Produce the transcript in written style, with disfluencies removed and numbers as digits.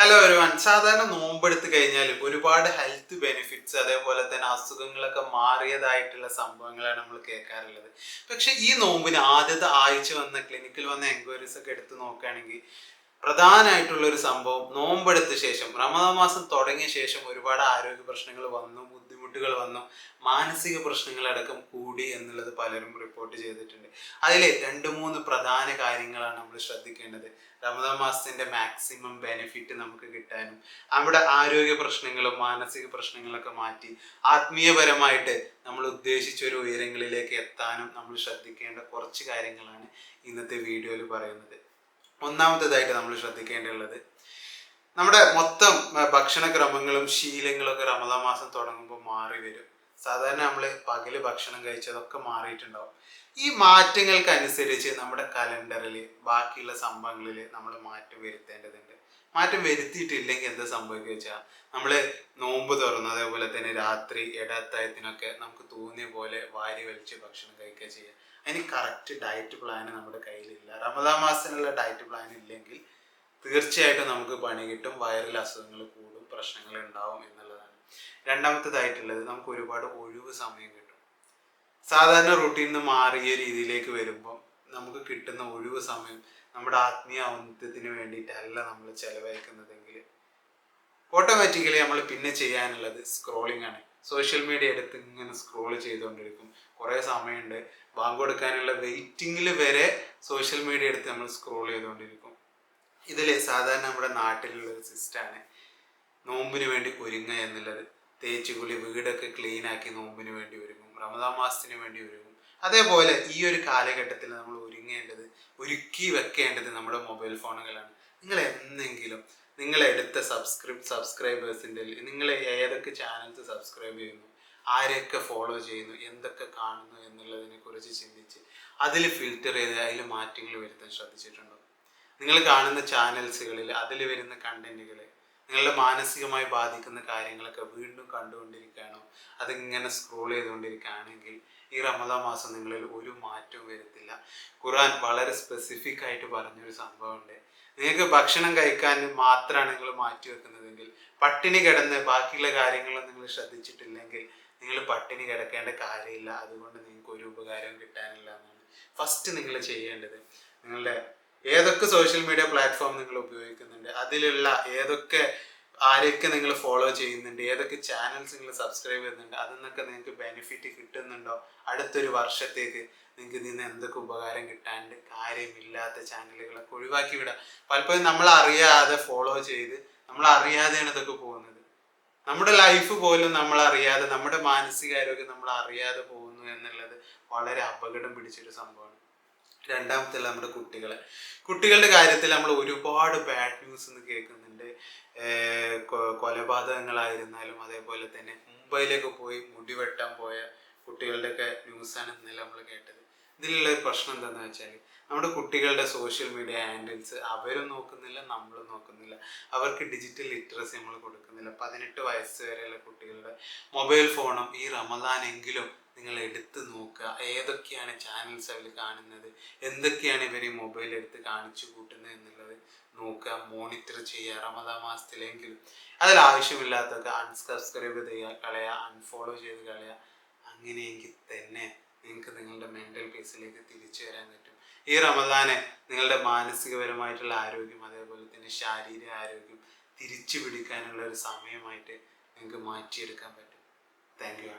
Hello everyone. സാധാരണ നോമ്പെടുത്ത് കഴിഞ്ഞാൽ ഒരുപാട് ഹെൽത്ത് ബെനിഫിറ്റ്സ് അതേപോലെ തന്നെ അസുഖങ്ങളൊക്കെ മാറിയതായിട്ടുള്ള സംഭവങ്ങളാണ് നമ്മൾ കേൾക്കാറുള്ളത്. പക്ഷെ ഈ നോമ്പിന് ആദ്യത്തെ ആഴ്ച വന്ന ക്ലിനിക്കിൽ വന്ന എൻക്വയറീസ് ഒക്കെ എടുത്ത് നോക്കുകയാണെങ്കിൽ പ്രധാനമായിട്ടുള്ള ഒരു സംഭവം നോമ്പെടുത്ത ശേഷം റമദാൻ മാസം തുടങ്ങിയ ശേഷം ഒരുപാട് ആരോഗ്യ പ്രശ്നങ്ങൾ വന്നു, ബുദ്ധിമുട്ടുകൾ വന്നു, മാനസിക പ്രശ്നങ്ങളടക്കം കൂടി എന്നുള്ളത് പലരും റിപ്പോർട്ട് ചെയ്തിട്ടുണ്ട്. അതിൽ രണ്ട് മൂന്ന് പ്രധാന കാര്യങ്ങളാണ് നമ്മൾ ശ്രദ്ധിക്കേണ്ടത്. റമദാൻ മാസത്തിന്റെ മാക്സിമം ബെനിഫിറ്റ് നമുക്ക് കിട്ടാനും നമ്മുടെ ആരോഗ്യ പ്രശ്നങ്ങളും മാനസിക പ്രശ്നങ്ങളൊക്കെ മാറ്റി ആത്മീയപരമായിട്ട് നമ്മൾ ഉദ്ദേശിച്ച ഒരു ഉയരങ്ങളിലേക്ക് എത്താനും നമ്മൾ ശ്രദ്ധിക്കേണ്ട കുറച്ച് കാര്യങ്ങളാണ് ഇന്നത്തെ വീഡിയോയിൽ പറയുന്നത്. ഒന്നാമത്തേതായിട്ട് നമ്മൾ ശ്രദ്ധിക്കേണ്ടതുള്ളത് നമ്മുടെ മൊത്തം ഭക്ഷണക്രമങ്ങളും ശീലങ്ങളൊക്കെ റമദാൻ മാസം തുടങ്ങുമ്പോൾ മാറി വരും. സാധാരണ നമ്മൾ പകല് ഭക്ഷണം കഴിച്ചതൊക്കെ മാറിയിട്ടുണ്ടാവും. ഈ മാറ്റങ്ങൾക്കനുസരിച്ച് നമ്മുടെ കലണ്ടറിൽ ബാക്കിയുള്ള സംഭവങ്ങളിൽ നമ്മൾ മാറ്റം വരുത്തേണ്ടതുണ്ട്. മാറ്റം വരുത്തിയിട്ടില്ലെങ്കിൽ എന്താ സംഭവിക്കുക വെച്ചാൽ നമ്മൾ നോമ്പ് തുറന്നു അതേപോലെ തന്നെ രാത്രി ഇടത്തായത്തിനൊക്കെ നമുക്ക് തോന്നിയ പോലെ വാരി വലിച്ച് ഭക്ഷണം കഴിക്കുക ചെയ്യുക. അതിന് കറക്റ്റ് ഡയറ്റ് പ്ലാൻ നമ്മുടെ കയ്യിലില്ല. റമദാൻ മാസത്തിനുള്ള ഡയറ്റ് പ്ലാൻ ഇല്ലെങ്കിൽ തീർച്ചയായിട്ടും നമുക്ക് പണി കിട്ടും, വയറിൽ അസുഖങ്ങൾ കൂടും, പ്രശ്നങ്ങൾ ഉണ്ടാവും എന്നുള്ളതാണ്. രണ്ടാമത്തേതായിട്ടുള്ളത് നമുക്ക് ഒരുപാട് ഒഴിവ് സമയം കിട്ടും. സാധാരണ റൂട്ടീനിൽ നിന്ന് മാറിയ രീതിയിലേക്ക് വരുമ്പോൾ നമുക്ക് കിട്ടുന്ന ഒഴിവ് സമയം നമ്മുടെ ആത്മീയ ഔന്നത്യത്തിന് വേണ്ടിയിട്ടല്ല നമ്മൾ ചെലവഴിക്കുന്നതെങ്കിൽ ഓട്ടോമാറ്റിക്കലി നമ്മൾ പിന്നെ ചെയ്യാനുള്ളത് സ്ക്രോളിംഗ് ആണ്. സോഷ്യൽ മീഡിയ എടുത്ത് ഇങ്ങനെ സ്ക്രോൾ ചെയ്തുകൊണ്ടിരിക്കും. കുറേ സമയമുണ്ട്, ബാങ്ക് കൊടുക്കാനുള്ള വെയിറ്റിങ്ങിൽ വരെ സോഷ്യൽ മീഡിയ എടുത്ത് നമ്മൾ സ്ക്രോൾ ചെയ്തുകൊണ്ടിരിക്കും. ഇതിൽ സാധാരണ നമ്മുടെ നാട്ടിലുള്ള ഒരു സിസ്റ്റമാണ് നോമ്പിന് വേണ്ടി ഒരുങ്ങുക എന്നുള്ളത്. തേച്ചുകുളി, വീടൊക്കെ ക്ലീൻ ആക്കി നോമ്പിന് വേണ്ടി ഒരുങ്ങും, റമദാൻ മാസത്തിന് വേണ്ടി ഒരുങ്ങും. അതേപോലെ ഈ ഒരു കാലഘട്ടത്തിൽ നമ്മൾ ഒരുക്കി വെക്കേണ്ടത് നമ്മുടെ മൊബൈൽ ഫോണുകളാണ്. നിങ്ങൾ എന്നെങ്കിലും നിങ്ങളെടുത്ത സബ്സ്ക്രൈബേഴ്സിൻ്റെ നിങ്ങൾ ഏതൊക്കെ ചാനൽസ് സബ്സ്ക്രൈബ് ചെയ്യുന്നു, ആരെയൊക്കെ ഫോളോ ചെയ്യുന്നു, എന്തൊക്കെ കാണുന്നു എന്നുള്ളതിനെ കുറിച്ച് ചിന്തിച്ച് അതിൽ ഫിൽറ്റർ ചെയ്ത് അതിൽ മാറ്റങ്ങൾ വരുത്താൻ ശ്രദ്ധിച്ചിട്ടുണ്ടോ? നിങ്ങൾ കാണുന്ന ചാനൽസുകളിൽ അതിൽ വരുന്ന കണ്ടന്റുകൾ നിങ്ങളുടെ മാനസികമായി ബാധിക്കുന്ന കാര്യങ്ങളൊക്കെ വീണ്ടും കണ്ടുകൊണ്ടിരിക്കുകയാണോ, അതിങ്ങനെ സ്ക്രോൾ ചെയ്തുകൊണ്ടിരിക്കുകയാണെങ്കിൽ ഈ റമദാൻ മാസം നിങ്ങളിൽ ഒരു മാറ്റവും വരുത്തില്ല. ഖുർആൻ വളരെ സ്പെസിഫിക് ആയിട്ട് പറഞ്ഞൊരു സംഭവമുണ്ട്. നിങ്ങൾക്ക് ഭക്ഷണം കഴിക്കാൻ മാത്രമാണ് നിങ്ങൾ മാറ്റി വെക്കുന്നതെങ്കിൽ, പട്ടിണി കിടന്ന് ബാക്കിയുള്ള കാര്യങ്ങളും നിങ്ങൾ ശ്രദ്ധിച്ചിട്ടില്ലെങ്കിൽ നിങ്ങൾ പട്ടിണി കിടക്കേണ്ട കാര്യമില്ല. അതുകൊണ്ട് നിങ്ങൾക്ക് ഒരു ഉപകാരവും കിട്ടാനില്ല എന്നാണ്. ഫസ്റ്റ് നിങ്ങൾ ചെയ്യേണ്ടത് നിങ്ങളുടെ ഏതൊക്കെ സോഷ്യൽ മീഡിയ പ്ലാറ്റ്ഫോം നിങ്ങൾ ഉപയോഗിക്കുന്നുണ്ട്, അതിലുള്ള ആരെയൊക്കെ നിങ്ങൾ ഫോളോ ചെയ്യുന്നുണ്ട്, ഏതൊക്കെ ചാനൽസ് നിങ്ങൾ സബ്സ്ക്രൈബ് ചെയ്യുന്നുണ്ട്, അതിൽ നിന്നൊക്കെ നിങ്ങൾക്ക് ബെനിഫിറ്റ് കിട്ടുന്നുണ്ടോ, അടുത്തൊരു വർഷത്തേക്ക് നിങ്ങൾക്ക് ഇതിൽ നിന്ന് എന്തൊക്കെ ഉപകാരം കിട്ടാണ്ട് കാര്യമില്ലാത്ത ചാനലുകളൊക്കെ ഒഴിവാക്കി വിടാം. പലപ്പോഴും നമ്മൾ അറിയാതെ ഫോളോ ചെയ്ത് നമ്മൾ അറിയാതെയാണ് ഇതൊക്കെ പോകുന്നത്. നമ്മുടെ ലൈഫ് പോലും നമ്മൾ അറിയാതെ, നമ്മുടെ മാനസികാരോഗ്യം നമ്മൾ അറിയാതെ പോകുന്നു എന്നുള്ളത് വളരെ അപകടം പിടിച്ചൊരു സംഭവമാണ്. രണ്ടാമത്തെ നമ്മുടെ കുട്ടികളുടെ കാര്യത്തിൽ നമ്മൾ ഒരുപാട് ബാഡ് ന്യൂസ് ഇന്ന് കേൾക്കുന്നുണ്ട്. കൊലപാതകങ്ങളായിരുന്നാലും അതേപോലെ തന്നെ മുംബൈയിലേക്ക് പോയി മുടി വെട്ടാൻ പോയ കുട്ടികളുടെയൊക്കെ ന്യൂസാണ് ഇന്നലെ നമ്മൾ കേട്ടത്. ഇതിലുള്ള ഒരു പ്രശ്നം എന്താണെന്ന് വെച്ചാൽ നമ്മുടെ കുട്ടികളുടെ സോഷ്യൽ മീഡിയ ഹാൻഡിൽസ് അവരും നോക്കുന്നില്ല, നമ്മളും നോക്കുന്നില്ല. അവർക്ക് ഡിജിറ്റൽ ലിറ്ററസി നമ്മൾ കൊടുക്കുന്നില്ല. 18 വയസ്സ് വരെയുള്ള കുട്ടികളുടെ മൊബൈൽ ഫോണും ഈ റമദാനെങ്കിലും നിങ്ങൾ എടുത്ത് നോക്കുക. ഏതൊക്കെയാണ് ചാനൽസ് അവർ കാണുന്നത്, എന്തൊക്കെയാണ് ഇവർ ഈ മൊബൈൽ എടുത്ത് കാണിച്ചു കൂട്ടുന്നത് എന്നുള്ളത് നോക്കുക, മോണിറ്റർ ചെയ്യുക. റമദാൻ മാസത്തിലെങ്കിലും അതിൽ ആവശ്യമില്ലാത്തൊക്കെ അൺസബ്സ്ക്രൈബ് ചെയ്യുക, കളയുക, അൺഫോളോ ചെയ്ത് കളയുക. അങ്ങനെയെങ്കിൽ തന്നെ നിങ്ങൾക്ക് നിങ്ങളുടെ മെൻ്റൽ പീസിലേക്ക് തിരിച്ചു വരാൻ പറ്റും. ഈ റമദാനെ നിങ്ങളുടെ മാനസികപരമായിട്ടുള്ള ആരോഗ്യം അതേപോലെ തന്നെ ശാരീരിക ആരോഗ്യം തിരിച്ചു പിടിക്കാനുള്ള ഒരു സമയമായിട്ട് നിങ്ങൾക്ക് മാറ്റിയെടുക്കാൻ പറ്റും. Thank you.